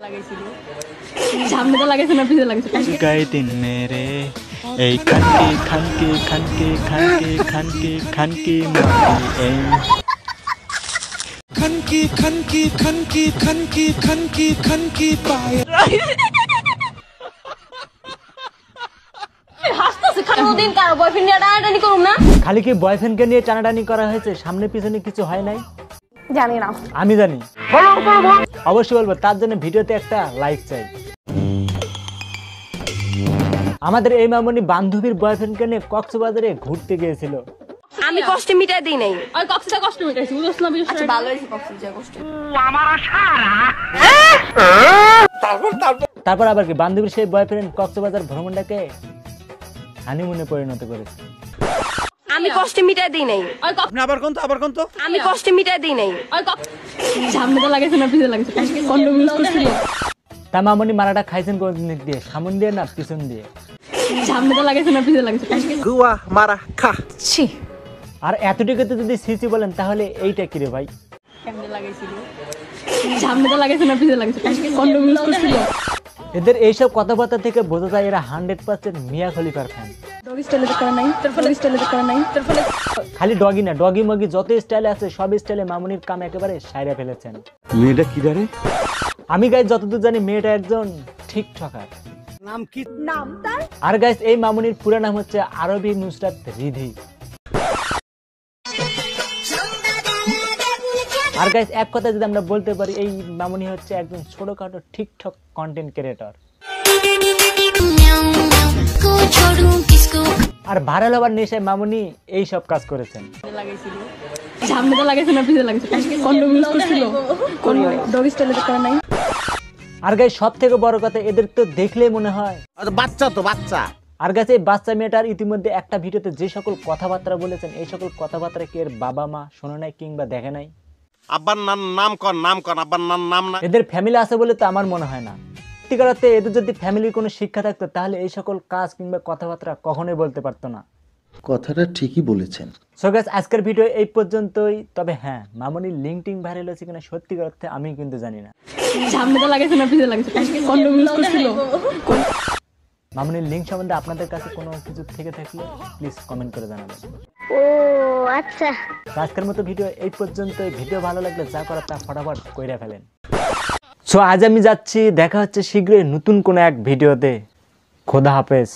লাগাইছিল সামনেটা লাগাইছে না পিছে লাগাইছে গাই দিন মেরে এই খানকি খানকি খানকি খানকি খানকি খানকি মাটি এই খানকি খানকি খানকি খানকি খানকি খানকি পায় হাসতেছে কোনদিন কার বয়ফ্রেন্ড নিয়ে টানাটানি করুম না খালি কি বয়ফ্রেন্ডকে নিয়ে টানাটানি করা হয়েছে, সামনে পিছনে কিছু হয় নাই? জানি না, আমি জানি, অবশ্যই বলবো। তার জন্য ভিডিওতে একটা লাইক চাই। আমাদের এই মামনি বান্ধবীর বয়ফ্রেন্ডকে নিয়ে কক্সবাজারে ঘুরতে গিয়েছিল। আমি কষ্ট মিটাই দেই নাই, ওই কক্সটা কষ্ট মিটাইছি বুঝছ না? আচ্ছা ভালো হইছে কক্সটা যা কষ্ট আমার সারা। তারপর আবার কি বান্ধবীর সেই বয়ফ্রেন্ড কক্সবাজার ভ্রমণটাকে হানিমুনে পরিণত করেছে। আমি কষ্ট মিটাই দেই নাই, ওই আপনি আবার কোন তো আমি কষ্ট মিটাই দেই নাই, ওই সামনেটা লাগাইছে না পিছে লাগাইছে কন্ডম ইউজ করছিল। তা মামনি মারাটা খাইছেন কোন দিক দিয়ে, সামন দিয়ে না পিছন দিয়ে? সামনেটা লাগাইছে না পিছে লাগাইছে গুয়া মারা খা। ছি, আর এতটুকুতে যদি সিসি বলেন তাহলে এইটা কি রে ভাই? কেমনে লাগাইছিল সামনেটা লাগাইছে না পিছে লাগাইছে কন্ডম ইউজ করছিল। এদের এইসব কথাবার্তা থেকে বোঝা যায় এরা 100% মিয়া খলিফার ফ্যান। ডগি স্টাইলে তো করে নাই, তোর ফলে স্টাইলে তো করে নাই, তোর ফলে খালি ডগি না, ডগি মগি যত স্টাইলে আছে সব স্টাইলে মামুনির কাম একেবারে সাইরা ফেলেছেন। মেয়েটা কি রে? আমি গাইস যতদূর জানি মেয়েটা একজন টিকটকার। নাম কি? নাম তার? আর গাইস এই মামুনির পুরো নাম হচ্ছে আরবি নুসরাত রিধি। আর গাইস এক কথা যদি আমরা বলতে পারি, এই মামুনি হচ্ছে একজন ছোটখাটো টিকটক কন্টেন্ট ক্রিয়েটর। আর ভাইরাল হবার নেশায় মামুনি এই সব কাজ করেছেন। লাগাইছিল সামনেটা লাগাইছে না পিছে লাগাইছে কন্ডম ইউজ করছিল, ডগি স্টাইলে তো করে নাই। আর গাইস সব থেকে বড় কথা, এদের তো দেখলেই মনে হয় বাচ্চা তো বাচ্চা। আর গাইস এই বাচ্চা মেয়েটার ইতিমধ্যে একটা ভিডিওতে যে সকল কথাবার্তা বলেছেন, এই সকল কথাবার্তা কি এর বাবা মা শোনে নাই কিংবা দেখে নাই? আব্বার নাম কর আব্বার নাম না। এদের ফ্যামিলি আছে বলে তো আমার মনে হয় না। সত্যিকার অর্থে এদের যদি ফ্যামিলির কোনো শিক্ষা থাকতো তাহলে এই সকল কাজ কিংবা কথাবার্তা কখনোই বলতে পারতো না। কথাটা ঠিকই বলেছেন। সো গাইস আজকের ভিডিও এই পর্যন্তই। তবে হ্যাঁ, মামনির লিঙ্কটিং ভাইরাল হয়েছে কিনা সত্যিকার অর্থে আমি কিন্তু জানি না। সামনেটা লাগাইছে না পিছে লাগাইছে কন্ডম ইউজ করছিল। মামনির লিঙ্ক সম্বন্ধে আপনাদের কাছে কোনো কিছু থেকে থাকলে প্লিজ কমেন্ট করে জানাবেন। ও আচ্ছা, আজকের মতো ভিডিও এই পর্যন্তই। ভিডিও ভালো লাগলে যা করার তা ফটাফট কইরা ফেলেন। সো আজ আমি যাচ্ছি, দেখা হচ্ছে শীঘ্রই নতুন কোনো এক ভিডিওতে। খোদা হাফেজ।